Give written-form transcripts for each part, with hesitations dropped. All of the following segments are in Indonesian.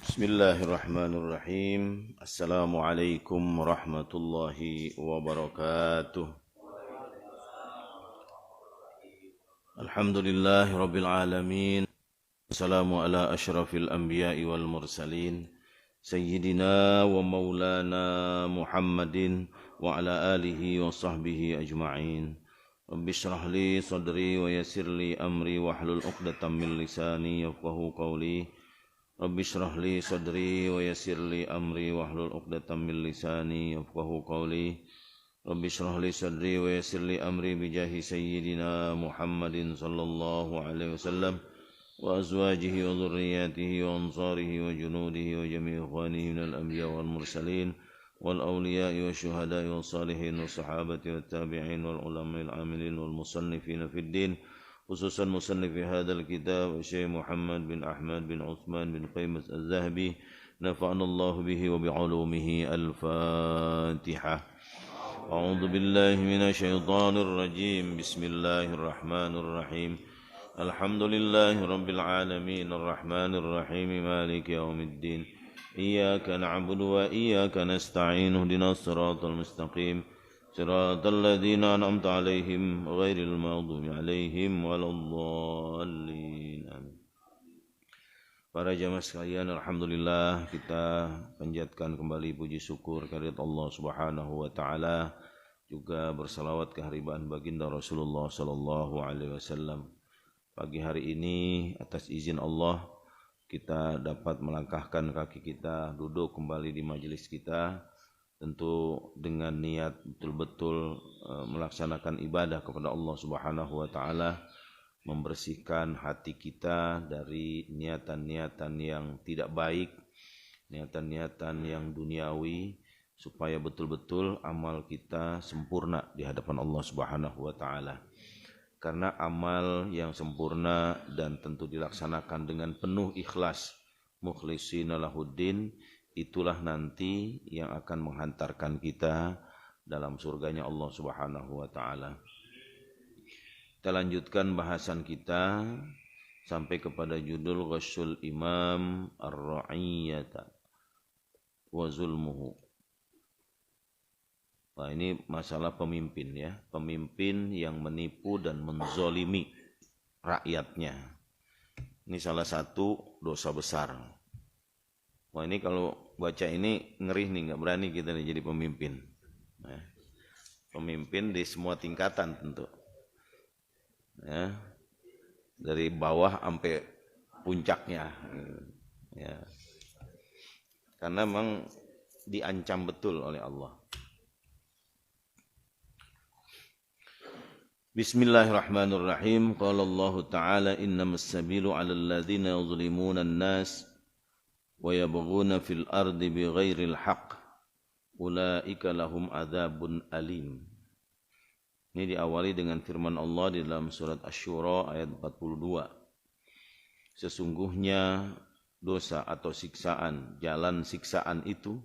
Bismillahirrahmanirrahim. Assalamualaikum warahmatullahi wabarakatuh. Alhamdulillahi rabbil alamin. Assalamu ala asyrafil anbiya'i wal mursalin. Sayyidina wa maulana Muhammadin wa ala alihi wa sahbihi ajma'in. Rabbi shrah li sadri wa yassir li amri wahlul 'uqdatam min lisani yafqahu qawli. Rabbi shrah li sadri wa yassir li amri wahlul 'uqdatam min lisani yafqahu qawli. Rabbi shrah li sadri wa yassir li amri bijahi sayyidina Muhammadin sallallahu alaihi wasallam wa azwajihi wa dhurriyyatihi wa ansarihi wa junudihi wa jami'i ikhwanihi minal anbiya wal mursalin wal awliya'i wa syuhada'i wa salihin wa sahabati wa tabi'in wal ulama'il amilin wal musannifina fid din. Khususan musannif hadal kitab Syekh Muhammad bin Ahmad bin Uthman bin Qaimas Az-Zahabi, nafa'anallahu bihi wa bi'ulumihi. Al-Fatihah. A'udzu billahi minasyaitonir rajim. Bismillahirrahmanirrahim. Alhamdulillahi rabbil alamin arrahmanir rahim maliki yaumiddin. Iyyaka na'budu wa iyyaka nasta'in. Ihdinas siratal mustaqim. Siratal ladzina an'amta 'alaihim ghairil maghdubi 'alaihim waladdallin. Amin. Para jamaah sekalian, alhamdulillah kita panjatkan kembali puji syukur kehadirat Allah Subhanahu wa taala, juga bersalawat kehariban baginda Rasulullah sallallahu alaihi wasallam. Pagi hari ini atas izin Allah kita dapat melangkahkan kaki kita duduk kembali di majelis kita, tentu dengan niat betul-betul melaksanakan ibadah kepada Allah Subhanahu wa taala, membersihkan hati kita dari niatan-niatan yang tidak baik, niatan-niatan yang duniawi, supaya betul-betul amal kita sempurna di hadapan Allah Subhanahu wa taala. Karena amal yang sempurna dan tentu dilaksanakan dengan penuh ikhlas, mukhlishina lahuddin, itulah nanti yang akan menghantarkan kita dalam surganya Allah Subhanahu wa taala. Kita lanjutkan bahasan kita sampai kepada judul Ghasyul Imam Ar-Ra'iyyata wa Zulmuhu. Nah, ini masalah pemimpin ya, pemimpin yang menipu dan menzolimi rakyatnya. Ini salah satu dosa besar. Wah, ini kalau baca ini ngeri nih, nggak berani kita nih jadi pemimpin. Nah, pemimpin di semua tingkatan tentu. Ya, dari bawah sampai puncaknya. Ya. Karena memang diancam betul oleh Allah. Bismillahirrahmanirrahim. Qala Allah Ta'ala innamas sabilu 'alal ladzina yuzlimuna an-nas wa yabghuna fil ardi bighairil haqq ulaika lahum adzabun alim. Ini diawali dengan firman Allah di dalam surat Asy-Syura ayat 42. Sesungguhnya dosa atau siksaan, jalan siksaan itu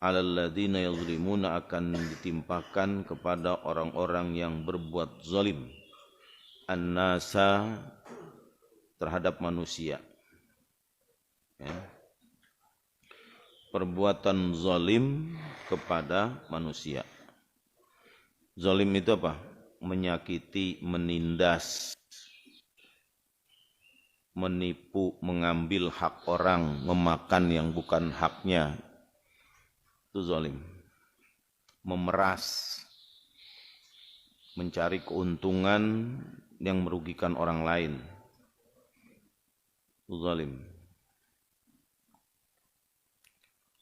'alal ladzina yuzlimuna akan ditimpakan kepada orang-orang yang berbuat zalim, an-nasa terhadap manusia. Ya. Perbuatan zalim kepada manusia. Zalim itu apa? Menyakiti, menindas, menipu, mengambil hak orang, memakan yang bukan haknya. Itu zalim. Memeras, mencari keuntungan yang merugikan orang lain. Itu zalim.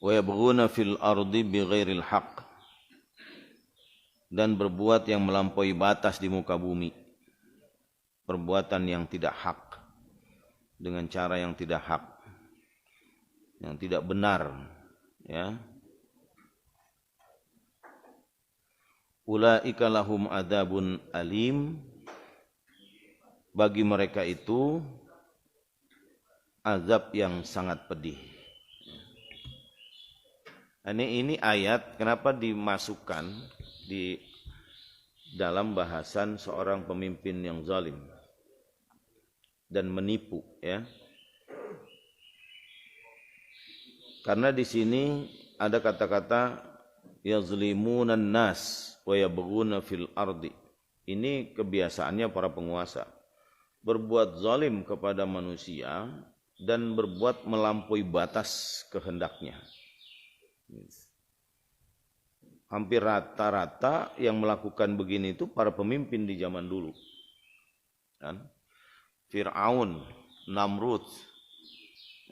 Wa yabghuna fil ardi bighairil haqq, dan berbuat yang melampaui batas di muka bumi. Perbuatan yang tidak hak, dengan cara yang tidak hak, yang tidak benar, ya. Ulaika lahum adzabun alim, bagi mereka itu azab yang sangat pedih. Ini ayat kenapa dimasukkan di dalam bahasan seorang pemimpin yang zalim dan menipu, ya. Karena di sini ada kata-kata yazlimunan nas wa yabghuna fil ardi. Ini kebiasaannya para penguasa. Berbuat zalim kepada manusia dan berbuat melampaui batas kehendaknya. Hampir rata-rata yang melakukan begini itu para pemimpin di zaman dulu. Kan? Fir'aun, Namrud.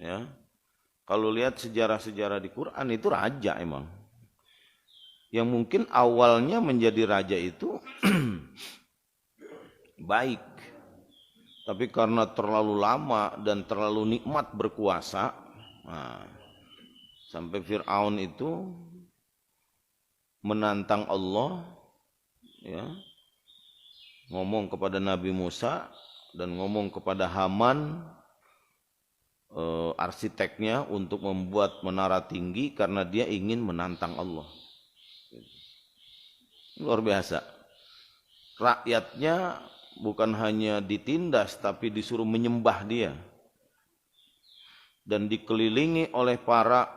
Ya. Kalau lihat sejarah-sejarah di Quran itu raja emang. Yang mungkin awalnya menjadi raja itu baik. Tapi karena terlalu lama dan terlalu nikmat berkuasa, sampai Fir'aun itu menantang Allah, ya, ngomong kepada Nabi Musa dan ngomong kepada Haman, arsiteknya, untuk membuat menara tinggi karena dia ingin menantang Allah. Luar biasa. Rakyatnya bukan hanya ditindas tapi disuruh menyembah dia. Dan dikelilingi oleh para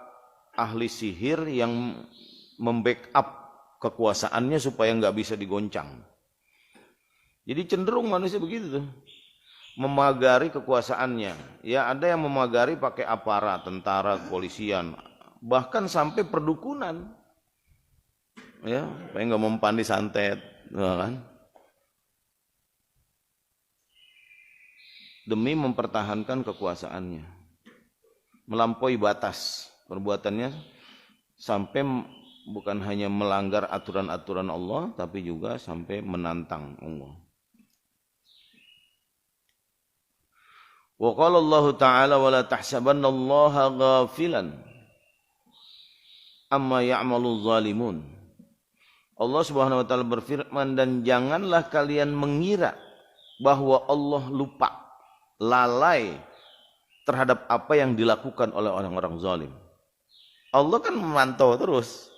ahli sihir yang membackup kekuasaannya supaya nggak bisa digoncang. Jadi cenderung manusia begitu tuh. Memagari kekuasaannya. Ya ada yang memagari pakai aparat, tentara, kepolisian. Bahkan sampai perdukunan. Ya, supaya nggak mempan disantet. Kan? Demi mempertahankan kekuasaannya. Melampaui batas perbuatannya sampai bukan hanya melanggar aturan-aturan Allah, tapi juga sampai menantang Allah. Wa qala Allah Ta'ala wa la tahsabannallaha ghafilan amma ya'malu zalimun. Allah Subhanahu wa taala berfirman, dan janganlah kalian mengira bahwa Allah lupa, lalai terhadap apa yang dilakukan oleh orang-orang zalim. Allah kan memantau terus.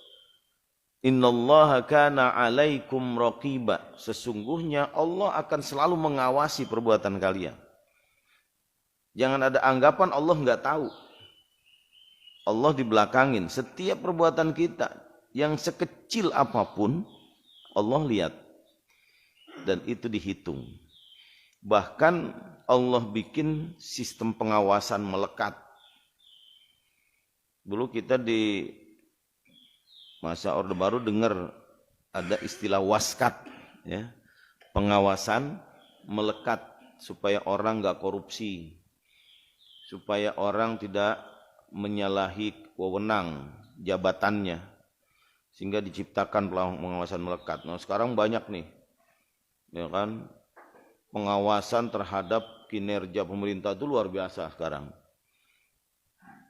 Innallaha kana 'alaikum raqiba. Sesungguhnya Allah akan selalu mengawasi perbuatan kalian. Jangan ada anggapan Allah enggak tahu. Allah dibelakangin. Setiap perbuatan kita yang sekecil apapun Allah lihat. Dan itu dihitung. Bahkan Allah bikin sistem pengawasan melekat. Dulu kita di masa Orde Baru dengar ada istilah waskat, ya, pengawasan melekat supaya orang nggak korupsi, supaya orang tidak menyalahi wewenang jabatannya, sehingga diciptakan pengawasan melekat. Nah sekarang banyak nih, ya kan, pengawasan terhadap kinerja pemerintah itu luar biasa sekarang.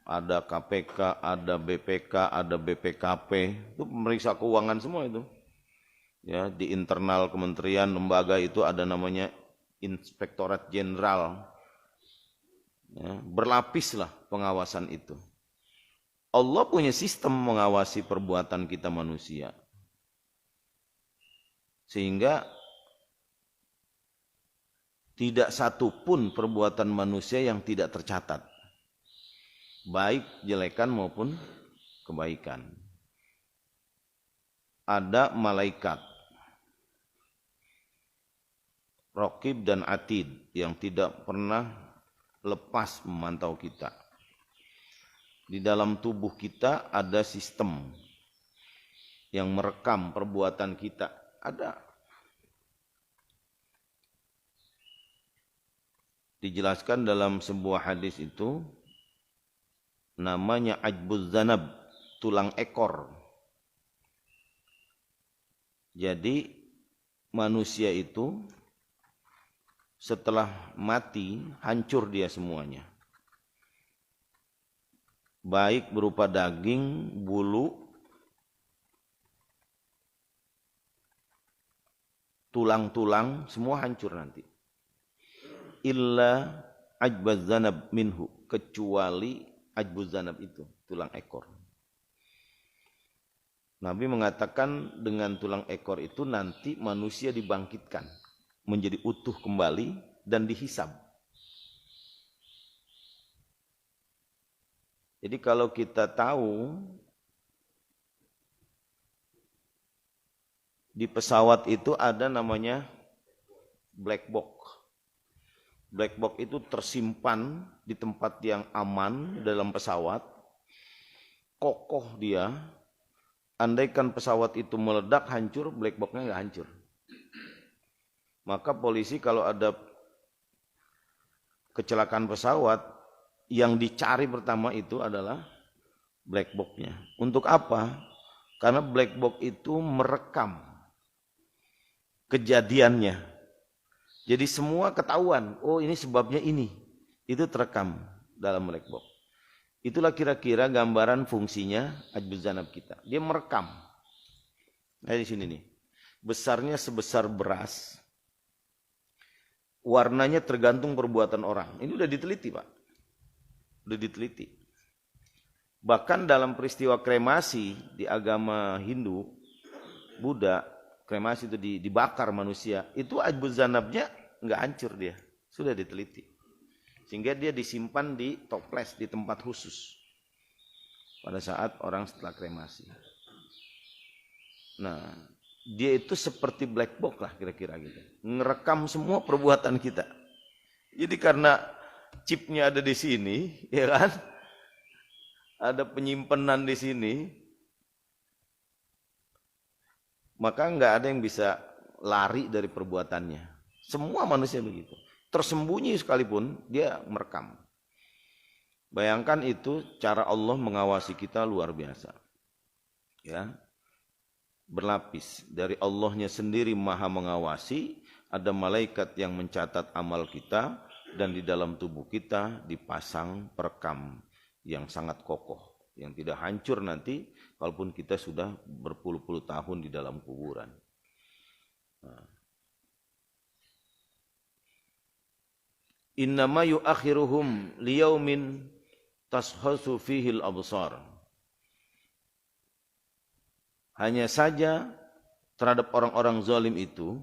Ada KPK, ada BPK, ada BPKP, itu pemeriksa keuangan semua itu. Ya, di internal kementerian lembaga itu ada namanya Inspektorat Jenderal. Ya, berlapislah pengawasan itu. Allah punya sistem mengawasi perbuatan kita manusia. Sehingga tidak satu pun perbuatan manusia yang tidak tercatat. Baik jelekan maupun kebaikan. Ada malaikat Raqib dan Atid yang tidak pernah lepas memantau kita. Di dalam tubuh kita ada sistem yang merekam perbuatan kita. Ada. Dijelaskan dalam sebuah hadis itu, namanya ajbuz zanab, tulang ekor. Jadi manusia itu setelah mati hancur dia semuanya. Baik berupa daging, bulu, tulang-tulang, semua hancur nanti. Illa ajbuz zanab minhu, kecuali ajbuz zanab itu, tulang ekor. Nabi mengatakan dengan tulang ekor itu nanti manusia dibangkitkan menjadi utuh kembali dan dihisab. Jadi kalau kita tahu di pesawat itu ada namanya black box. Black box itu tersimpan di tempat yang aman dalam pesawat, kokoh dia. Andaikan pesawat itu meledak, hancur, black box-nya nggak hancur. Maka polisi kalau ada kecelakaan pesawat, yang dicari pertama itu adalah black box-nya. Untuk apa? Karena black box itu merekam kejadiannya. Jadi semua ketahuan, oh ini sebabnya ini. Itu terekam dalam black box. Itulah kira-kira gambaran fungsinya ajbuz zanab kita. Dia merekam. Nah di sini nih. Besarnya sebesar beras. Warnanya tergantung perbuatan orang. Ini udah diteliti, Pak. Udah diteliti. Bahkan dalam peristiwa kremasi di agama Hindu, Buddha, kremasi itu dibakar manusia. Itu ajbuz zanabnya nggak hancur dia. Sudah diteliti. Sehingga dia disimpan di toples, di tempat khusus. Pada saat orang setelah kremasi. Nah, dia itu seperti black box lah kira-kira gitu. Ngerekam semua perbuatan kita. Jadi karena chipnya ada di sini, ya kan? Ada penyimpanan di sini. Maka nggak ada yang bisa lari dari perbuatannya. Semua manusia begitu. Tersembunyi sekalipun dia merekam. Bayangkan itu cara Allah mengawasi kita luar biasa. Ya. Berlapis dari Allahnya sendiri maha mengawasi, ada malaikat yang mencatat amal kita dan di dalam tubuh kita dipasang perekam yang sangat kokoh, yang tidak hancur nanti kalaupun kita sudah berpuluh-puluh tahun di dalam kuburan. Nah. Innama yuakhiruhum liyaumin tashhasu fihil absar. Hanya saja terhadap orang-orang zalim itu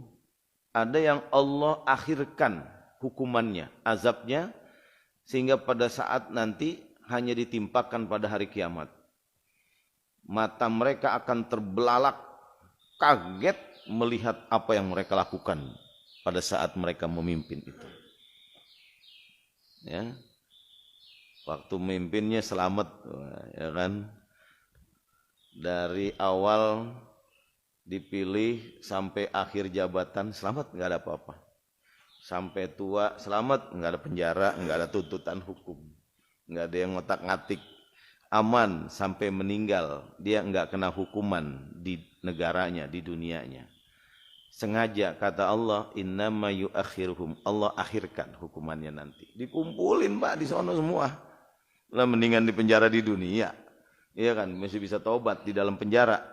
ada yang Allah akhirkan hukumannya, azabnya, sehingga pada saat nanti hanya ditimpakan pada hari kiamat. Mata mereka akan terbelalak kaget melihat apa yang mereka lakukan pada saat mereka memimpin itu. Ya, waktu memimpinnya selamat, ya kan? Dari awal dipilih sampai akhir jabatan selamat, nggak ada apa-apa. Sampai tua selamat, nggak ada penjara, nggak ada tuntutan hukum, nggak ada yang ngotak-ngatik, aman sampai meninggal, dia nggak kena hukuman di negaranya, di dunianya. Sengaja kata Allah, innama yuakhiruhum, Allah akhirkan hukumannya nanti. Dikumpulin Pak di sono semua. Lah mendingan di penjara di dunia. Iya kan, masih bisa tobat di dalam penjara.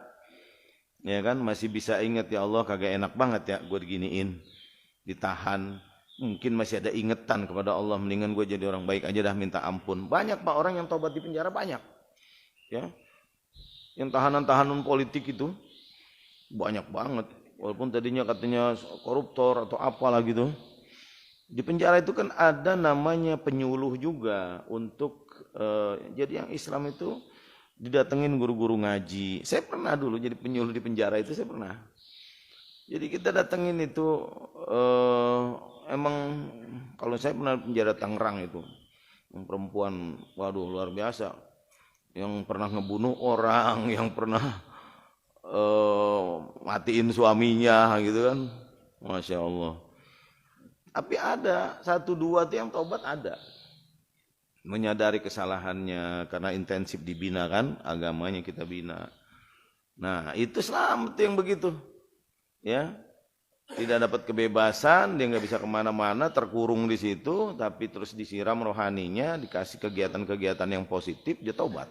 Ya kan, masih bisa ingat ya Allah kagak enak banget ya gue diginiin, ditahan. Mungkin masih ada ingetan kepada Allah, mendingan gue jadi orang baik aja dah, minta ampun. Banyak Pak orang yang tobat di penjara, banyak. Ya. Yang tahanan-tahanan politik itu banyak banget. Walaupun tadinya katanya koruptor atau apalah gitu. Di penjara itu kan ada namanya penyuluh juga untuk jadi yang Islam itu didatengin guru-guru ngaji. Saya pernah dulu jadi penyuluh di penjara itu, saya pernah. Jadi kita datengin itu emang kalau saya pernah penjara Tangerang itu, yang perempuan, waduh luar biasa, yang pernah ngebunuh orang, yang pernah matiin suaminya gitu kan, Masya Allah. Tapi ada satu dua tuh yang tobat, ada menyadari kesalahannya karena intensif dibina kan, agamanya kita bina. Nah itu selamat yang begitu, ya tidak dapat kebebasan, dia nggak bisa kemana-mana, terkurung di situ, tapi terus disiram rohaninya, dikasih kegiatan-kegiatan yang positif, dia tobat.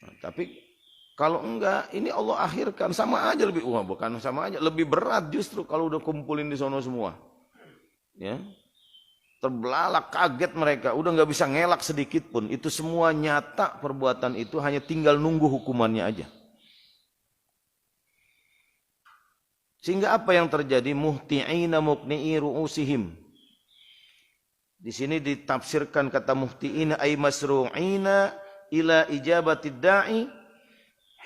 Nah, tapi kalau enggak, ini Allah akhirkan, sama aja lebih, bukan sama aja, lebih berat justru kalau udah kumpulin di sono semua. Ya, terbelalak, kaget mereka, udah nggak bisa ngelak sedikit pun. Itu semua nyata perbuatan itu, hanya tinggal nunggu hukumannya aja. Sehingga apa yang terjadi? Muhti'ina muqni'i ru'usihim. Di sini ditafsirkan kata muhtiina ay masru'ina ila ijabatid da'i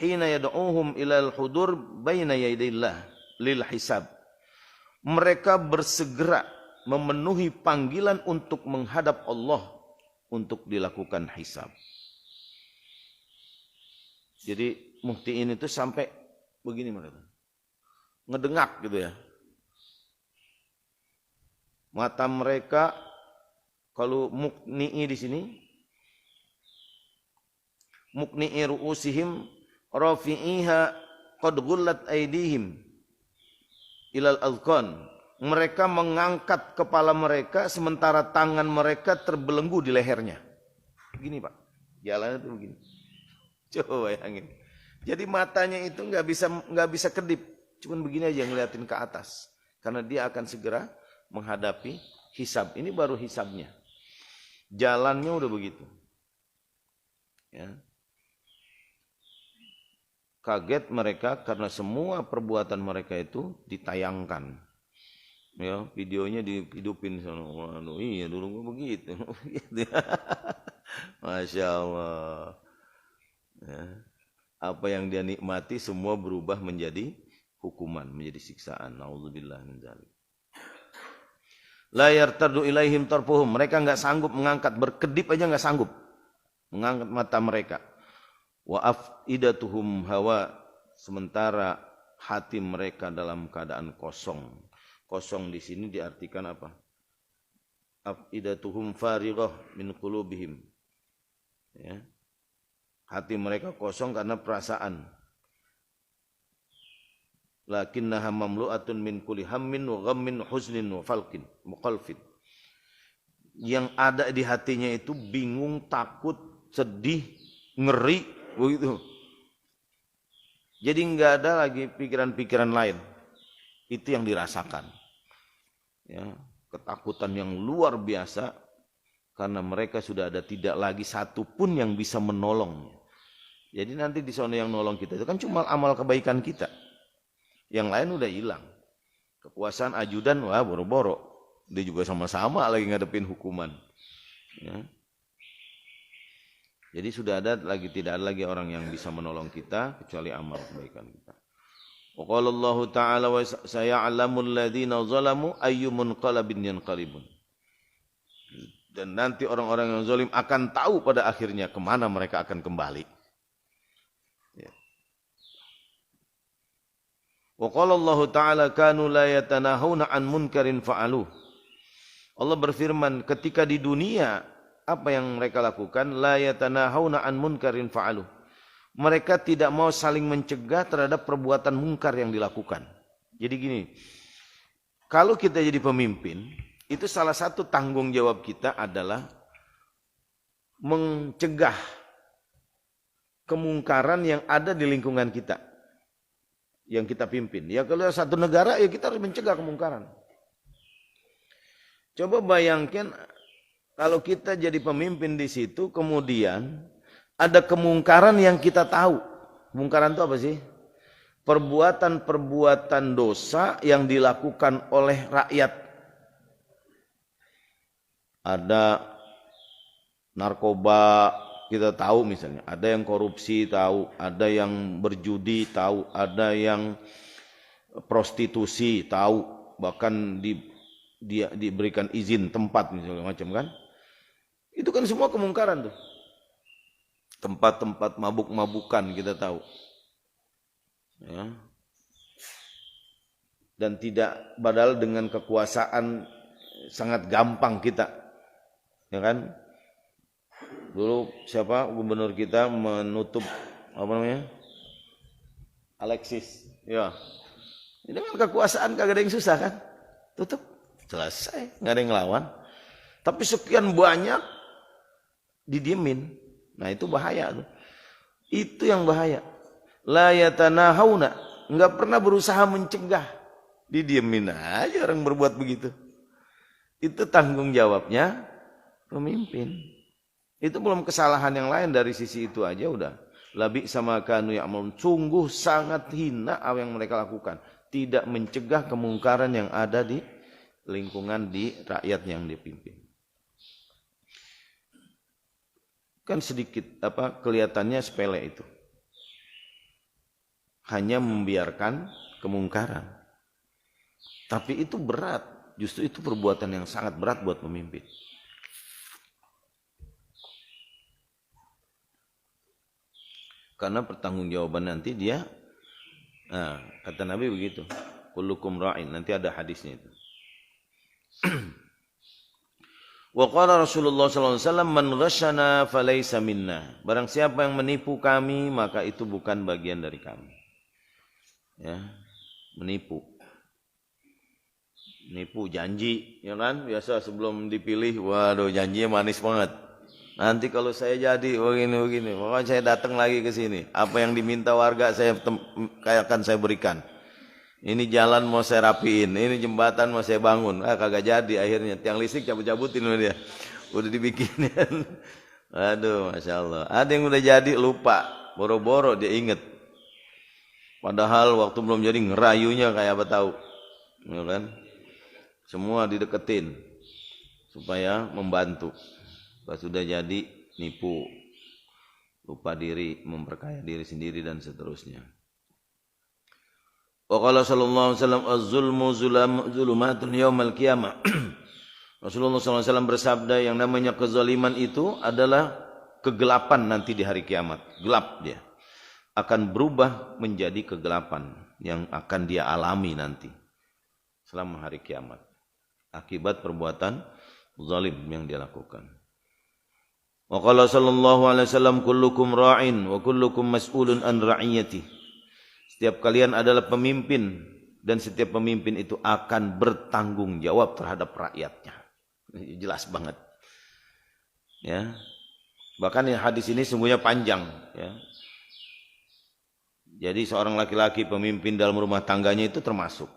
hina yad'uhum ila al-hudur baina yadillah lil hisab. Mereka bersegera memenuhi panggilan untuk menghadap Allah untuk dilakukan hisab. Jadi muhtiin itu sampai begini mereka. Ngedengak gitu ya. Mata mereka kalau mukni'i di sini mukni'i ru'usihim rafi'iha qad ghullat aydihim ilal azqan. Mereka mengangkat kepala mereka sementara tangan mereka terbelenggu di lehernya. Begini Pak, jalannya tuh begini. Coba bayangin. Jadi matanya itu nggak bisa kedip, cuman begini aja ngeliatin ke atas, karena dia akan segera menghadapi hisab. Ini baru hisabnya. Jalannya udah begitu. Ya. Kaget mereka karena semua perbuatan mereka itu ditayangkan. Ya, videonya dihidupin sana. Iya dulu begitu. Masya Allah. Ya. Apa yang dia nikmati semua berubah menjadi hukuman, menjadi siksaan. Nauzubillah min dzalik. La yartadu ilaihim tarfuhum. Mereka enggak sanggup mengangkat, berkedip aja enggak sanggup mengangkat mata mereka. Wa afidatuhum hawa, sementara hati mereka dalam keadaan kosong. Kosong di sini diartikan apa? Afidatuhum farighah min qulubihim. Ya. Hati mereka kosong karena perasaan. Lakinnaha mamlu'atun min kulli hammin wa ghammin huznin wa falqin muqalfin. Yang ada di hatinya itu bingung, takut, sedih, ngeri, begitu. Jadi enggak ada lagi pikiran-pikiran lain. Itu yang dirasakan. Ya, ketakutan yang luar biasa karena mereka sudah ada tidak lagi satu pun yang bisa menolong. Jadi nanti di sana yang nolong kita itu kan cuma amal kebaikan kita. Yang lain udah hilang. Kekuasaan ajudan, wah boro-boro. Dia juga sama-sama lagi ngadepin hukuman. Ya. Jadi sudah tidak ada lagi orang yang bisa menolong kita kecuali amal kebaikan kita. Wa qala Allah Ta'ala wa saya'lamul ladzina zalamu ayyumun qalbin yanqalibun. Dan nanti orang-orang yang zalim akan tahu pada akhirnya kemana mereka akan kembali. Ya. Wa qala Allah Ta'ala kanu la yatanahuna an munkarin fa'aluh. Allah berfirman ketika di dunia apa yang mereka lakukan? La yatanahuna an munkarin fa'aluh. Mereka tidak mau saling mencegah terhadap perbuatan mungkar yang dilakukan. Jadi gini, kalau kita jadi pemimpin, itu salah satu tanggung jawab kita adalah mencegah kemungkaran yang ada di lingkungan kita, yang kita pimpin. Ya kalau satu negara, ya kita harus mencegah kemungkaran. Coba bayangkan kalau kita jadi pemimpin di situ, kemudian ada kemungkaran yang kita tahu. Kemungkaran itu apa sih? Perbuatan-perbuatan dosa yang dilakukan oleh rakyat. Ada narkoba, kita tahu misalnya. Ada yang korupsi tahu, ada yang berjudi tahu, ada yang prostitusi tahu, bahkan dia diberikan izin tempat misalnya macam kan. Itu kan semua kemungkaran tuh. Tempat-tempat mabuk-mabukan kita tahu. Ya. Dan tidak, padahal dengan kekuasaan sangat gampang kita. Ya kan? Dulu siapa gubernur kita menutup apa namanya? Alexis. Ya. Dengan kekuasaan kagak ada yang susah kan? Tutup. Selesai, nggak ada yang ngelawan. Tapi sekian banyak didiemin. Nah itu bahaya tuh. Itu yang bahaya. La yatanahawna, nggak pernah berusaha mencegah. Didiemin aja orang berbuat begitu. Itu tanggung jawabnya pemimpin. Itu belum kesalahan yang lain, dari sisi itu aja udah. Labi sama kanu ya'malun, sungguh sangat hina apa yang mereka lakukan. Tidak mencegah kemungkaran yang ada di lingkungan, di rakyat yang dipimpin. Kan sedikit kelihatannya sepele itu. Hanya membiarkan kemungkaran. Tapi itu berat. Justru itu perbuatan yang sangat berat buat pemimpin. Karena pertanggungjawaban nanti dia, kata Nabi begitu, kullukum ra'in, nanti ada hadisnya itu. Wa qala Rasulullah sallallahu alaihi wasallam man ghasyana falaysa minna. Barang siapa yang menipu kami maka itu bukan bagian dari kami. Ya, menipu. Nipu janji, ya kan? Biasa sebelum dipilih, waduh janjinya manis banget. Nanti kalau saya jadi begini, pokoknya saya datang lagi ke sini. Apa yang diminta warga akan saya berikan. Ini jalan mau saya rapiin, ini jembatan mau saya bangun. Kagak jadi akhirnya. Tiang listrik cabut-cabutin sama dia. Udah dibikinin. Aduh, Masya Allah. Ada yang udah jadi lupa. Boro-boro dia inget. Padahal waktu belum jadi ngerayunya kayak apa tahu. Ya kan? Semua dideketin. Supaya membantu. Pas sudah jadi nipu, lupa diri, memperkaya diri sendiri dan seterusnya. Wa qala sallallahu alaihi wasallam az-zulmu zulumatun yaumal qiyamah. Rasulullah sallallahu alaihi wasallam bersabda yang namanya kezaliman itu adalah kegelapan nanti di hari kiamat. Gelap dia. Akan berubah menjadi kegelapan yang akan dia alami nanti selama hari kiamat. Akibat perbuatan zalim yang dia lakukan. Wa qala sallallahu alaihi wasallam kullukum ra'in wa kullukum mas'ulun an ra'iyati. Setiap kalian adalah pemimpin dan setiap pemimpin itu akan bertanggung jawab terhadap rakyatnya. Jelas banget. Ya. Bahkan hadis ini sungguhnya panjang, ya. Jadi seorang laki-laki pemimpin dalam rumah tangganya itu termasuk.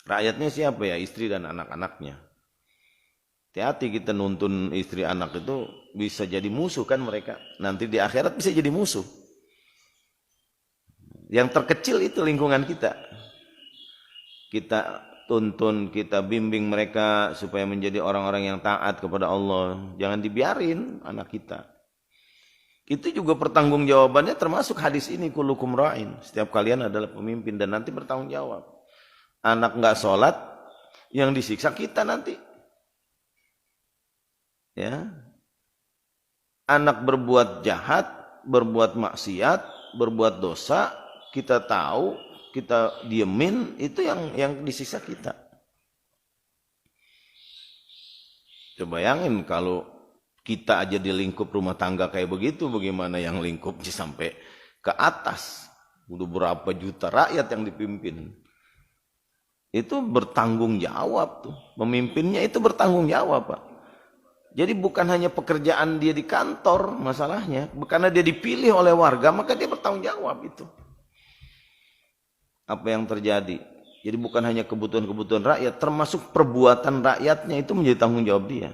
Rakyatnya siapa ya? Istri dan anak-anaknya. Hati-hati kita nuntun istri anak itu bisa jadi musuh kan mereka. Nanti di akhirat bisa jadi musuh. Yang terkecil itu lingkungan kita. Kita tuntun, kita bimbing mereka supaya menjadi orang-orang yang taat kepada Allah. Jangan dibiarin anak kita. Itu juga pertanggungjawabannya termasuk hadis ini. Kullukum ra'in. Setiap kalian adalah pemimpin dan nanti bertanggung jawab. Anak enggak sholat, yang disiksa kita nanti. Ya, anak berbuat jahat, berbuat maksiat, berbuat dosa, kita tahu, kita diemin, itu yang disiksa kita. Coba bayangin kalau kita aja di lingkup rumah tangga kayak begitu, bagaimana yang lingkupnya sampai ke atas, udah berapa juta rakyat yang dipimpin. Itu bertanggung jawab tuh, pemimpinnya itu bertanggung jawab Pak. Jadi bukan hanya pekerjaan dia di kantor masalahnya. Karena dia dipilih oleh warga, maka dia bertanggung jawab itu. Apa yang terjadi. Jadi bukan hanya kebutuhan-kebutuhan rakyat, termasuk perbuatan rakyatnya itu menjadi tanggung jawab dia.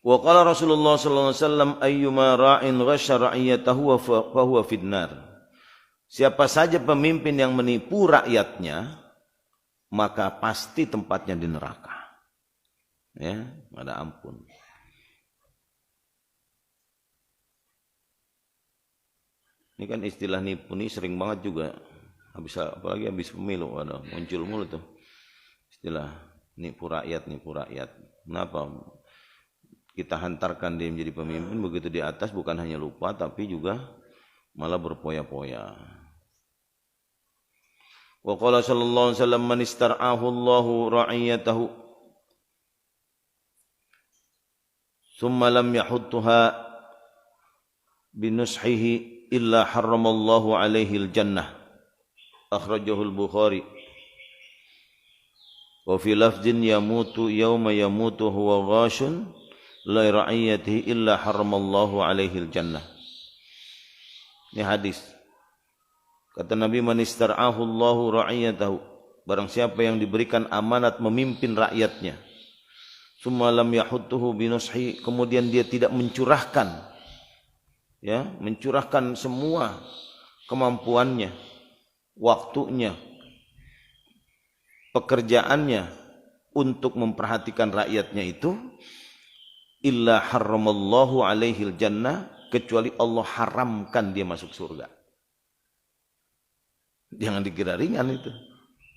Wa qala Rasulullah sallallahu alaihi wasallam ayyuma ra'in ghasya ra'iyatahu fa huwa finnar. Siapa saja pemimpin yang menipu rakyatnya, maka pasti tempatnya di neraka. Ya, ada ampun. Ini kan istilah nipu ini sering banget juga. Apalagi habis pemilu ada muncul mulu tuh. Istilah nipu rakyat. Kenapa? Kita hantarkan dia menjadi pemimpin, begitu di atas bukan hanya lupa tapi juga malah berpoya-poya. Wa qala sallallahu alaihi wasallam man istar'ahu Allahu ra'iyatahu thumma lam yahuttuha binushihi illa harramallahu alaihi al-jannah. Akhrajahu al-Bukhari. Wa fi lafdhin yamutu yawma yamutu huwa ghashun la ra'iyatihi illa harramallahu alaihi al-jannah. Ini hadis. Kata Nabi man istar'ahu Allahu ra'iyatahu. Barang siapa yang diberikan amanat memimpin rakyatnya. Summa lam yahuttuhu binushi, kemudian dia tidak mencurahkan semua kemampuannya, waktunya, pekerjaannya untuk memperhatikan rakyatnya itu, illa harramallahu alaihil jannah, kecuali Allah haramkan dia masuk surga. Jangan dikira ringan itu.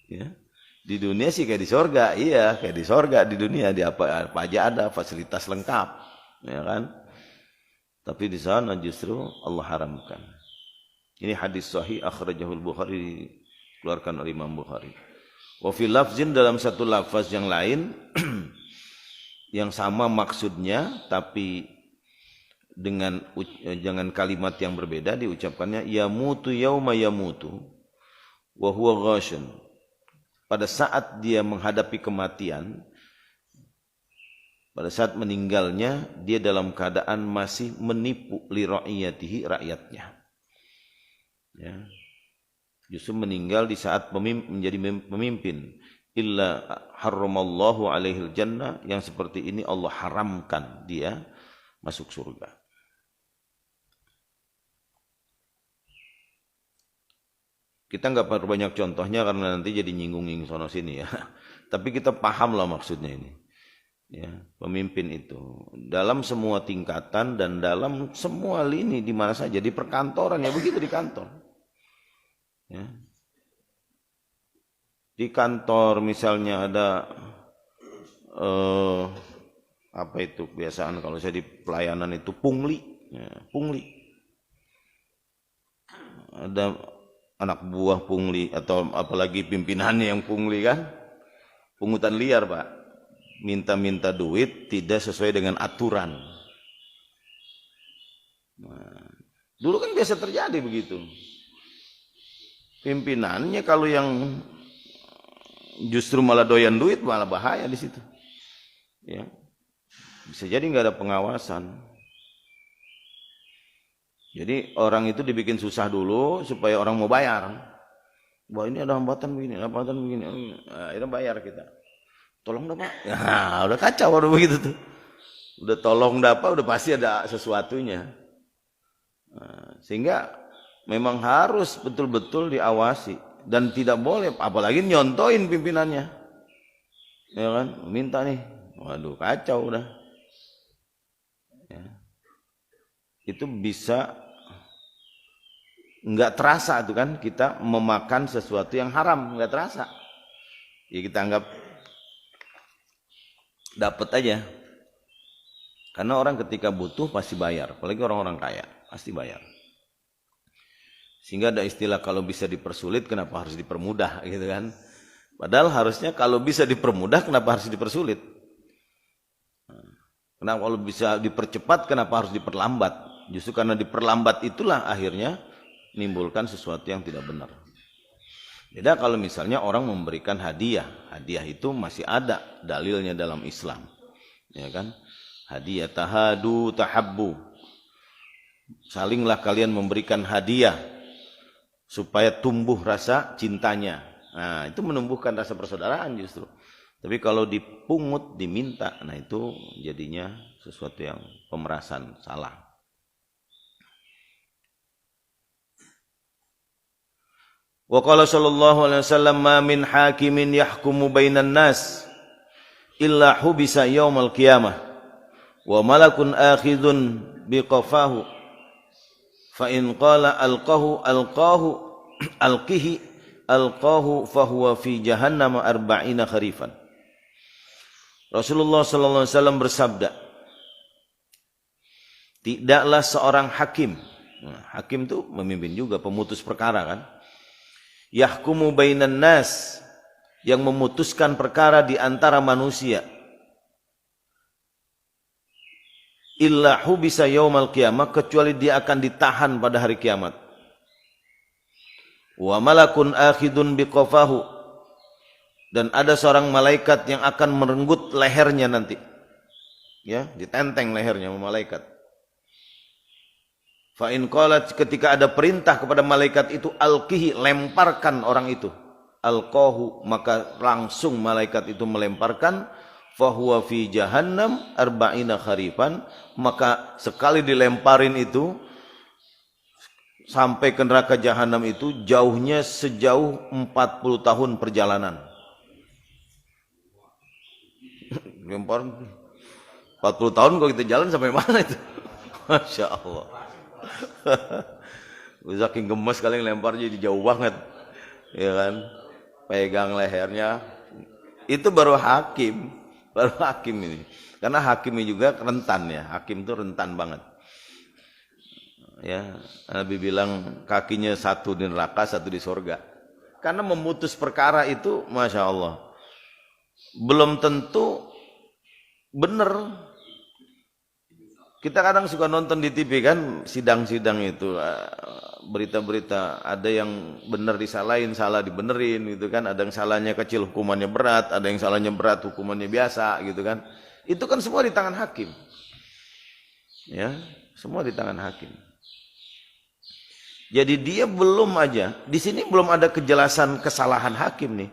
Ya. Di dunia sih kayak di surga, iya kayak di surga di dunia, di apa aja ada fasilitas lengkap, ya kan? Tapi di sana justru Allah haramkan. Ini hadis sahih akhrajahul Bukhari, dikeluarkan oleh Imam Bukhari. Wa fi lafzin, dalam satu lafaz yang lain yang sama maksudnya tapi dengan jangan kalimat yang berbeda diucapkannya, yamutu yauma yamutu wa huwa ghashin. Pada saat dia menghadapi kematian, pada saat meninggalnya, dia dalam keadaan masih menipu li ra'iyatihi, rakyatnya. Ya. Justru meninggal di saat menjadi pemimpin. Illa harramallahu alaihil jannah, yang seperti ini Allah haramkan dia masuk surga. Kita nggak perlu banyak contohnya karena nanti jadi nyinggung-nyinggung sono sini ya. Tapi kita paham lah maksudnya ini. Ya, pemimpin itu dalam semua tingkatan dan dalam semua lini di mana saja, di perkantoran ya begitu, di kantor. Ya. Di kantor misalnya ada apa itu kebiasaan kalau saya di pelayanan itu pungli, ya, pungli. Ada anak buah pungli atau apalagi pimpinannya yang pungli kan, pungutan liar Pak, minta-minta duit tidak sesuai dengan aturan. Nah, dulu kan biasa terjadi begitu. Pimpinannya kalau yang justru malah doyan duit malah bahaya di situ. Ya, bisa jadi nggak ada pengawasan. Jadi orang itu dibikin susah dulu supaya orang mau bayar. Wah ini ada hambatan begini, nah, itu bayar kita. Tolong dah Pak. Nah, udah kacau udah begitu tuh. Udah tolong dah Pak, udah pasti ada sesuatunya. Nah, sehingga memang harus betul-betul diawasi dan tidak boleh, apalagi nyontoin pimpinannya. Ya kan, minta nih. Waduh kacau udah. Ya. Itu bisa nggak terasa tuh kan kita memakan sesuatu yang haram, nggak terasa. Ya kita anggap dapat aja. Karena orang ketika butuh pasti bayar, apalagi orang-orang kaya pasti bayar. Sehingga ada istilah kalau bisa dipersulit kenapa harus dipermudah gitu kan. Padahal harusnya kalau bisa dipermudah kenapa harus dipersulit. Kenapa kalau bisa dipercepat kenapa harus diperlambat. Justru karena diperlambat itulah akhirnya menimbulkan sesuatu yang tidak benar. Beda kalau misalnya orang memberikan hadiah. Hadiah itu masih ada dalilnya dalam Islam. Ya kan? Hadiah tahadu tahabbu. Salinglah kalian memberikan hadiah supaya tumbuh rasa cintanya. Nah, itu menumbuhkan rasa persaudaraan justru. Tapi kalau dipungut, diminta, nah itu jadinya sesuatu yang pemerasan, salah. Wa qala sallallahu alaihi wasallam ma min hakimin yahkumu bainan nas illa hubisa yaumal qiyamah wa malakun akhidun biqafahu fa in qala alqahu alqihi alqahu fahuwa fi jahannam 40 kharifan. Rasulullah sallallahu alaihi wasallam bersabda, tidaklah seorang hakim, hakim itu memimpin juga, pemutus perkara kan, yahkumu bainan nas, yang memutuskan perkara di antara manusia, illa hubisa yaumal qiyamah, kecuali dia akan ditahan pada hari kiamat. Wa malakun akhidun biqafahu, dan ada seorang malaikat yang akan merenggut lehernya nanti. Ya, ditenteng lehernya sama malaikat. Fa in qalat, ketika ada perintah kepada malaikat itu, alqihi, lemparkan orang itu. Alqahu, maka langsung malaikat itu melemparkan. Fahuwa fi jahannam 40 kharifan, maka sekali dilemparin itu sampai ke neraka jahanam itu jauhnya sejauh 40 tahun perjalanan. lempar 40 tahun kok kita jalan sampai mana itu? Masya Allah. Saking gemes kali lempar jadi jauh banget. Ya kan? Pegang lehernya. Itu baru hakim ini. Karena hakim ini juga rentan ya. Hakim itu rentan banget. Ya, Nabi bilang kakinya satu di neraka, satu di surga. Karena memutus perkara itu, Masya Allah, belum tentu benar. Kita kadang suka nonton di TV kan, sidang-sidang itu, berita-berita, ada yang benar disalahin, salah dibenerin gitu kan, ada yang salahnya kecil hukumannya berat, ada yang salahnya berat hukumannya biasa gitu kan. Itu kan semua di tangan hakim. Ya, semua di tangan hakim. Jadi dia belum aja, di sini belum ada kejelasan kesalahan hakim nih.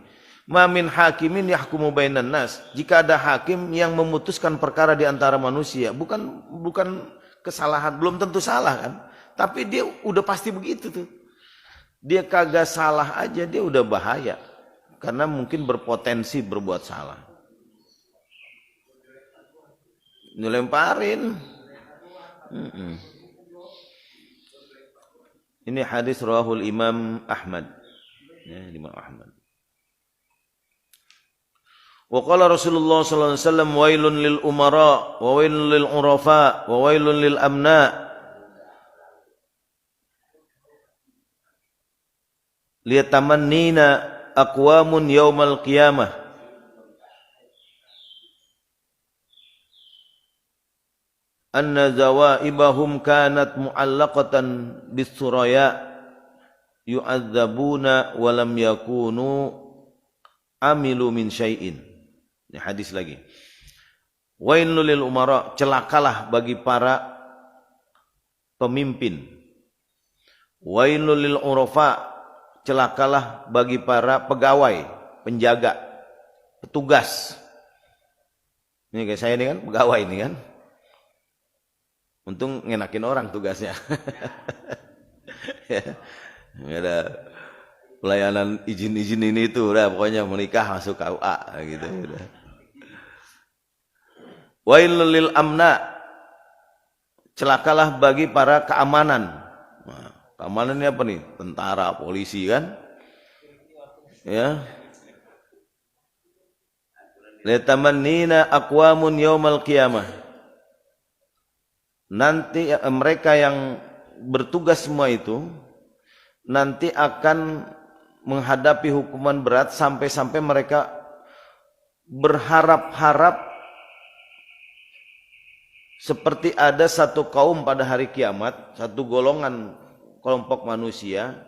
Ma min hakimin yahkumu bainan nas. Jika ada hakim yang memutuskan perkara di antara manusia, bukan kesalahan, belum tentu salah kan. Tapi dia udah pasti begitu tuh. Dia kagak salah aja dia udah bahaya. Karena mungkin berpotensi berbuat salah. Dilemparin. Ini hadis rawahul Imam Ahmad. Ya, Imam Ahmad. Wa qala Rasulullah sallallahu alaihi wasallam wailun lil umara wa wailun lil urafa wa wailun lil amna liyatamannina aqwamun yaumal qiyamah anna zawaibahum kanat mu'allaqatan bis-suraya yu'adzabuna wa lam yakunu amilu min syai'in. Ini hadis lagi. Wailul lil umara, celakalah bagi para pemimpin. Wailul lil urafa, celakalah bagi para pegawai, penjaga, petugas. Ini kayak saya ini kan pegawai ini kan. Untung ngenakin orang tugasnya. Ya, nggak ada pelayanan izin-izin ini itu udah pokoknya menikah masuk KUA gitu udah. Wailul lil amna, celakalah bagi para keamanan. Nah, keamanan ini apa nih? Tentara, polisi kan? Ya. Litamannina aqwamun yaumal qiyamah. Nanti mereka yang bertugas semua itu nanti akan menghadapi hukuman berat sampai-sampai mereka berharap-harap seperti ada satu kaum pada hari kiamat, satu golongan kelompok manusia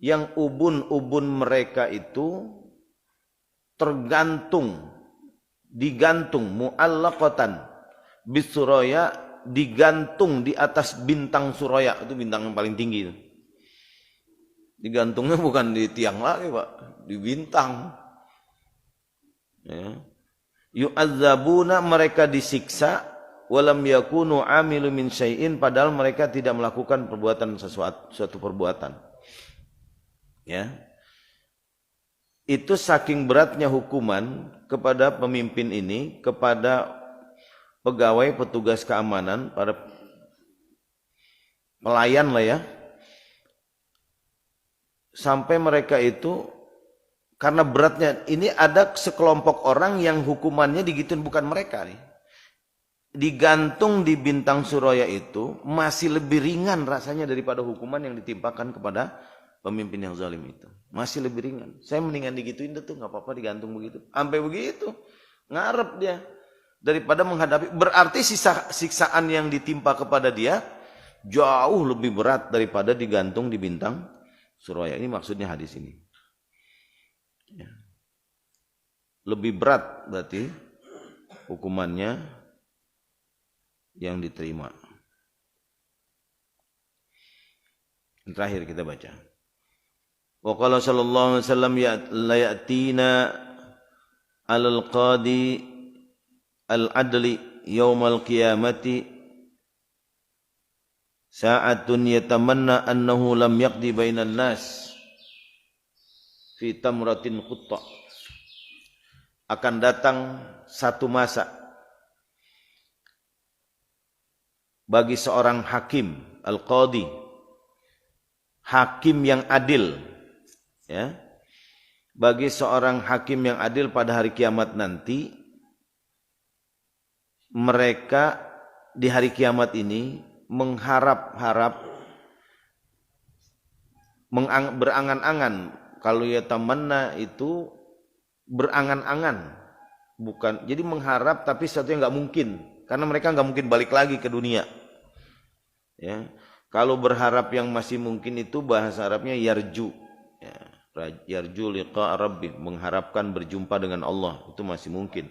yang ubun-ubun mereka itu digantung mu'allaqatan bisuraya, digantung di atas bintang suraya, itu bintang yang paling tinggi itu. Digantungnya bukan di tiang lagi Pak, di bintang. Ya. Yu'adzabuna, mereka disiksa, walam yakunu amilu min syai'in, padahal mereka tidak melakukan perbuatan suatu perbuatan. Ya. Itu saking beratnya hukuman kepada pemimpin ini, kepada pegawai petugas keamanan, para pelayan lah ya, sampai mereka itu karena beratnya ini ada sekelompok orang yang hukumannya digituin, bukan mereka nih, digantung di bintang suraya itu masih lebih ringan rasanya daripada hukuman yang ditimpakan kepada pemimpin yang zalim itu, masih lebih ringan. Saya mendingan digituin tuh, nggak apa-apa digantung begitu, sampai begitu ngarep dia daripada menghadapi, berarti siksaan yang ditimpa kepada dia jauh lebih berat daripada digantung di bintang suraya. Ini maksudnya hadis ini. Ya. Lebih berat berarti hukumannya yang diterima. Yang terakhir kita baca. Wa qala sallallahu alaihi wasallam la ya'tina alal qadi al-adli yaumal qiyamati sa'atun yatamanna annahu lam yaqdi bainan nas fi tamratin khutta akan datang satu masa bagi seorang hakim, al-qadi, hakim yang adil, ya. Bagi seorang hakim yang adil pada hari kiamat nanti, mereka di hari kiamat ini mengharap-harap, berangan-angan. Kalau ya tamanna itu berangan-angan, bukan. Jadi mengharap tapi sesuatu yang nggak mungkin, karena mereka nggak mungkin balik lagi ke dunia. Ya, kalau berharap yang masih mungkin itu bahasa Arabnya yarju. Ya, yarju liqa rabbi, mengharapkan berjumpa dengan Allah, itu masih mungkin.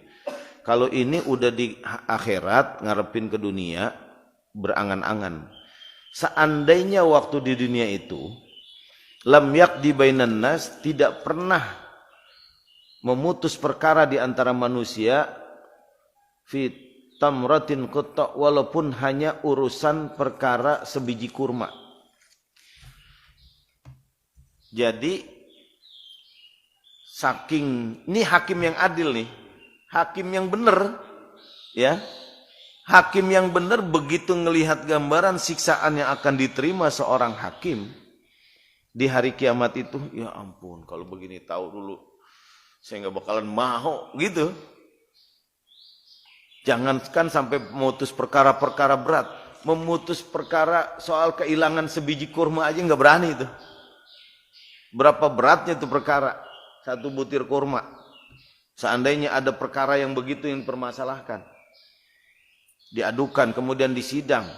Kalau ini udah di akhirat, ngarepin ke dunia, berangan-angan. Seandainya waktu di dunia itu lam yaqdi bainan nas, tidak pernah memutus perkara di antara manusia, fi tamratin qutta, walaupun hanya urusan perkara sebiji kurma. Jadi saking, ini hakim yang adil nih, hakim yang benar, ya. Hakim yang benar begitu ngelihat gambaran siksaan yang akan diterima seorang hakim di hari kiamat itu, ya ampun, kalau begini tahu dulu saya nggak bakalan mau gitu. Jangankan sampai memutus perkara-perkara berat, memutus perkara soal kehilangan sebiji kurma aja nggak berani itu. Berapa beratnya itu perkara, satu butir kurma. Seandainya ada perkara yang begitu yang dipermasalahkan, diadukan, kemudian disidang,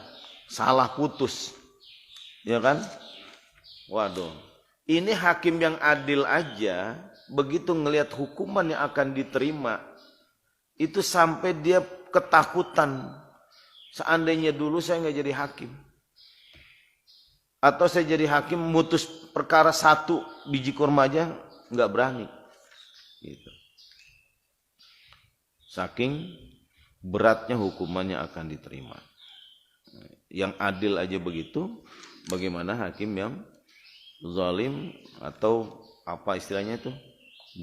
salah putus, ya kan? Waduh, ini hakim yang adil aja begitu ngelihat hukuman yang akan diterima, itu sampai dia ketakutan. Seandainya dulu saya nggak jadi hakim, atau saya jadi hakim memutus perkara satu biji kurma aja nggak berani, gitu. Saking beratnya hukumannya akan diterima. Yang adil aja begitu, bagaimana hakim yang zalim atau apa istilahnya itu,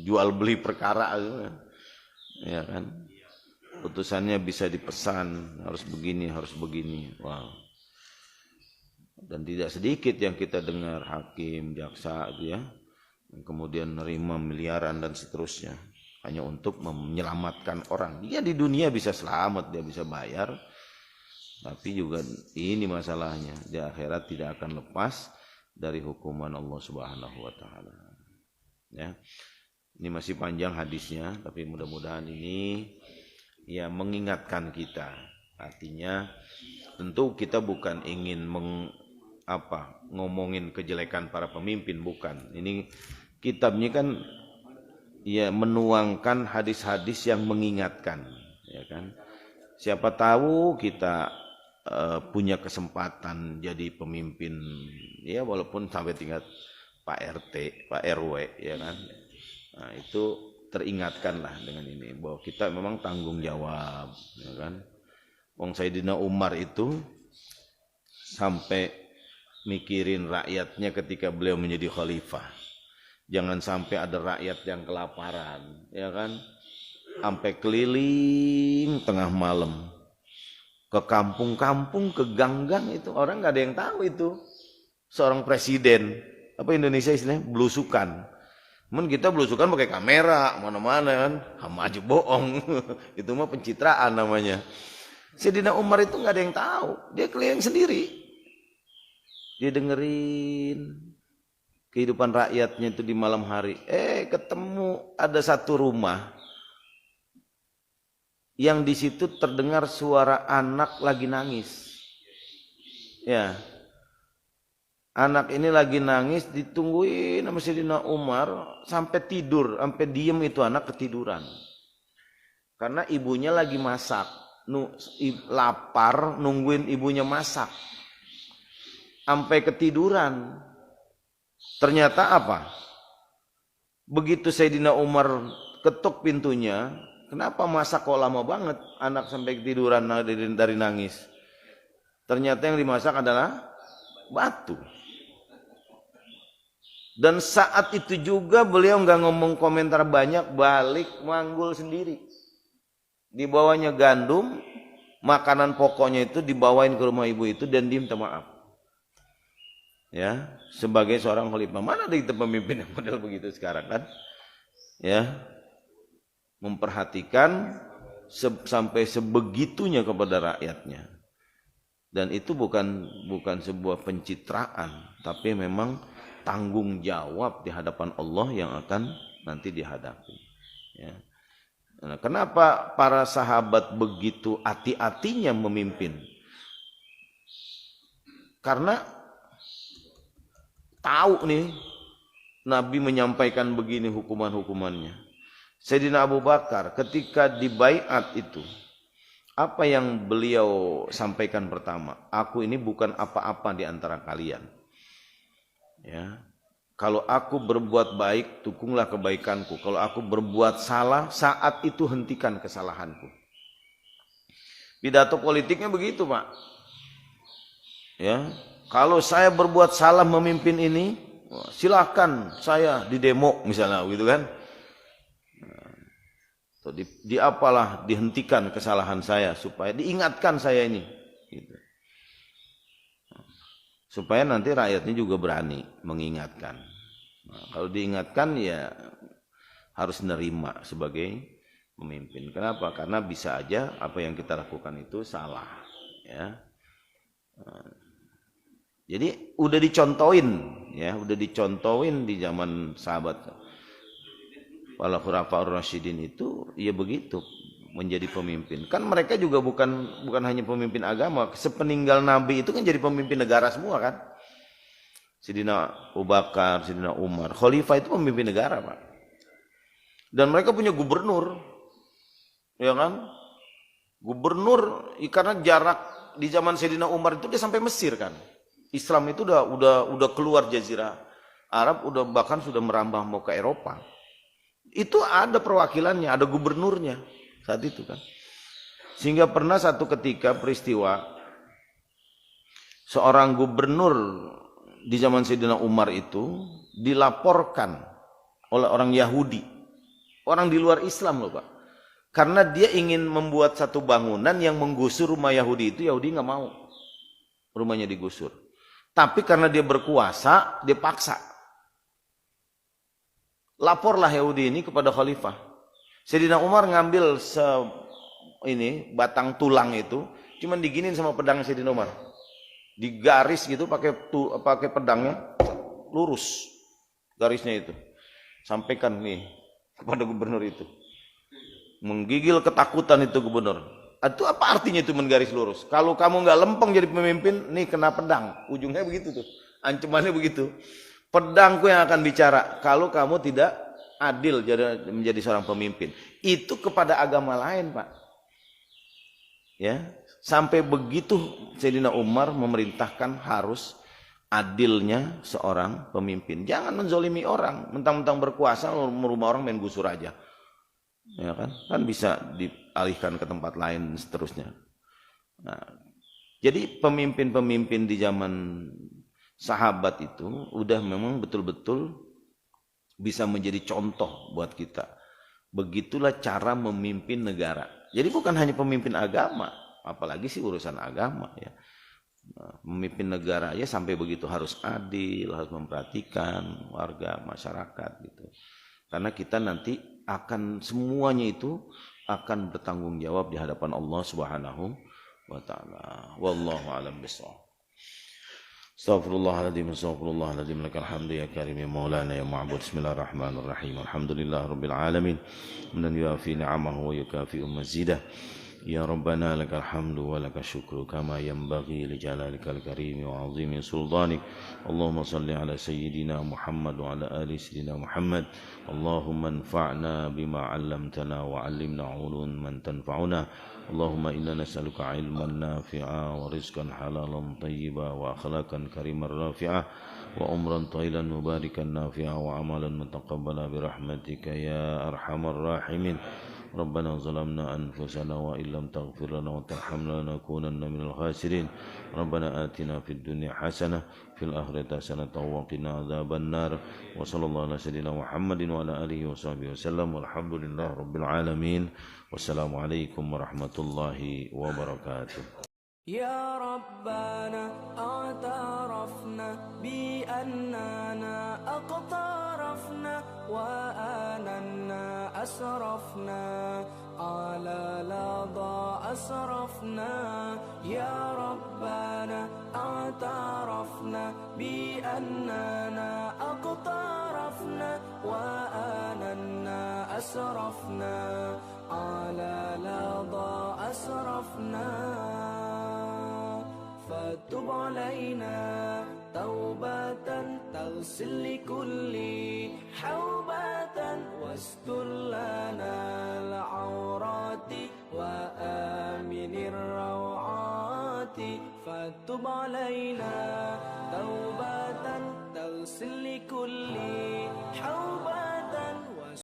jual beli perkara gitu kan, ya kan? Putusannya bisa dipesan, harus begini, harus begini. Wow. Dan tidak sedikit yang kita dengar hakim, jaksa itu ya, kemudian nerima miliaran dan seterusnya hanya untuk menyelamatkan orang. Dia di dunia bisa selamat, dia bisa bayar, tapi juga ini masalahnya, di akhirat tidak akan lepas dari hukuman Allah Subhanahu wa taala. Ya. Ini masih panjang hadisnya, tapi mudah-mudahan ini ya mengingatkan kita. Artinya tentu kita bukan ingin ngomongin kejelekan para pemimpin, bukan. Ini kitabnya kan ya menuangkan hadis-hadis yang mengingatkan, ya kan. Siapa tahu kita punya kesempatan jadi pemimpin, ya walaupun sampai tingkat Pak RT, Pak RW, ya kan. Nah, itu teringatkanlah dengan ini bahwa kita memang tanggung jawab, ya kan. Wong Sayyidina Umar itu sampai mikirin rakyatnya ketika beliau menjadi khalifah. Jangan sampai ada rakyat yang kelaparan, ya kan? Sampai keliling tengah malam ke kampung-kampung, ke gang-gang, itu orang nggak ada yang tahu itu seorang presiden. Apa Indonesia istilahnya belusukan. Kita belusukan pakai kamera mana-mana kan, sama aja bohong. Itu mah pencitraan namanya. Sayyidina Umar itu nggak ada yang tahu, dia keliling sendiri. Dia dengerin kehidupan rakyatnya itu di malam hari. Ketemu ada satu rumah yang di situ terdengar suara anak lagi nangis. Ya. Anak ini lagi nangis, ditungguin sama Sayyidina Umar sampai tidur, sampai diem itu anak ketiduran. Karena ibunya lagi masak, lapar nungguin ibunya masak. Sampai ketiduran. Ternyata apa? Begitu Sayyidina Umar ketuk pintunya, kenapa masak kok lama banget? Anak sampai ketiduran dari nangis. Ternyata yang dimasak adalah batu. Dan saat itu juga beliau nggak ngomong komentar banyak, balik manggul sendiri. Dibawanya gandum, makanan pokoknya itu dibawain ke rumah ibu itu dan dia minta maaf. Ya, sebagai seorang khalifah, mana ada kita pemimpin yang model begitu sekarang kan? Ya, memperhatikan sampai sebegitunya kepada rakyatnya. Dan itu bukan sebuah pencitraan, tapi memang tanggung jawab di hadapan Allah yang akan nanti dihadapi. Ya. Nah, kenapa para sahabat begitu hati-hatinya memimpin? Karena tahu nih Nabi menyampaikan begini hukuman-hukumannya. Sayyidina Abu Bakar ketika dibaiat itu, apa yang beliau sampaikan pertama? Aku ini bukan apa-apa di antara kalian. Ya. Kalau aku berbuat baik, dukunglah kebaikanku. Kalau aku berbuat salah, saat itu hentikan kesalahanku. Pidato politiknya begitu, Pak. Ya. Kalau saya berbuat salah memimpin ini, silakan saya didemo misalnya, gitu kan? Apalah dihentikan kesalahan saya supaya diingatkan saya ini. Gitu. Supaya nanti rakyatnya juga berani mengingatkan. Nah, kalau diingatkan ya harus nerima sebagai pemimpin. Kenapa? Karena bisa aja apa yang kita lakukan itu salah. Ya. Nah, jadi udah dicontohin, ya, udah dicontohin di zaman sahabat. Para khulafaur rasyidin itu ya begitu menjadi pemimpin. Kan mereka juga bukan hanya pemimpin agama, sepeninggal Nabi itu kan jadi pemimpin negara semua kan. Sayyidina Abu Bakar, Sayyidina Umar, khalifah itu pemimpin negara, Pak. Dan mereka punya gubernur. Ya kan? Gubernur karena jarak di zaman Sayyidina Umar itu dia sampai Mesir kan. Islam itu udah keluar jazirah Arab, bahkan sudah merambah mau ke Eropa. Itu ada perwakilannya, ada gubernurnya saat itu kan. Sehingga pernah satu ketika peristiwa seorang gubernur di zaman Sayyidina Umar itu dilaporkan oleh orang Yahudi, orang di luar Islam loh Pak. Karena dia ingin membuat satu bangunan yang menggusur rumah Yahudi itu, Yahudi nggak mau rumahnya digusur. Tapi karena dia berkuasa, dia paksa. Laporlah Yahudi ini kepada khalifah. Sayyidina Umar ngambil batang tulang itu, cuman diginin sama pedang Sayyidina Umar. Digaris gitu pakai pedangnya lurus garisnya itu. Sampaikan nih kepada gubernur itu. Menggigil ketakutan itu gubernur. Itu apa artinya itu menggaris lurus? Kalau kamu nggak lempeng jadi pemimpin, nih kena pedang. Ujungnya begitu tuh. Ancamannya begitu. Pedangku yang akan bicara kalau kamu tidak adil menjadi seorang pemimpin. Itu kepada agama lain, Pak. Ya, sampai begitu Sayyidina Umar memerintahkan harus adilnya seorang pemimpin. Jangan menzolimi orang, mentang-mentang berkuasa rumah orang main gusur aja. Ya kan bisa dialihkan ke tempat lain seterusnya. Nah, jadi pemimpin-pemimpin di zaman sahabat itu udah memang betul-betul bisa menjadi contoh buat kita. Begitulah cara memimpin negara. Jadi bukan hanya pemimpin agama, apalagi sih urusan agama ya. Nah, memimpin negara aja sampai begitu harus adil, harus memperhatikan warga masyarakat gitu. Karena kita nanti akan semuanya itu akan bertanggung jawab di hadapan Allah Subhanahu wa taala. Wallahu a'lam bishawab. Astaghfirullahaladzim lakal hamdu ya karim ya maulana ya ma'bud. Bismillahirrahmanirrahim. Alhamdulillah rabbil alamin. Hamdan yuafi ni'amahu wa yukafi'u mazidah. Ya Rabbana lakal hamdu wa lakal syukru kama yanbaghi li jalalikal karim wa 'azimi sultanik. Allahumma salli ala sayyidina Muhammad wa ala ali sayyidina Muhammad. Allahumma anfa'na bima 'allamtana wa 'allimna 'uluman man tanfa'una. Allahumma inna nas'aluka 'ilman nafi'a wa rizqan halalan thayyiban wa akhlaqan kariman rafi'ah wa umran tayyiban mubarakan nafi'a wa amalan mutaqabbala bi rahmatika ya arhamar rahimin. ربنا ظلمنا أنفسنا وإن لم تغفر لنا وترحمنا لنكونن من الخاسرين ربنا آتنا في الدنيا حسنة في الآخرة حسنة وقنا عذاب النار وصلى الله على سيدنا محمد وعلى آله وصحبه وسلم والحمد لله رب العالمين والسلام عليكم ورحمة الله وبركاته. يا ربنا اعترفنا بأننا أقترفنا وآننا أسرفنا على لظى أسرفنا يا ربنا اعترفنا بأننا أقترفنا وآننا أسرفنا على لظى أسرفنا فتب علينا توبة تغسل لكل حوبة واستر لنا العورات وآمن الروعات فتب علينا توبة تغسل لكل حوبة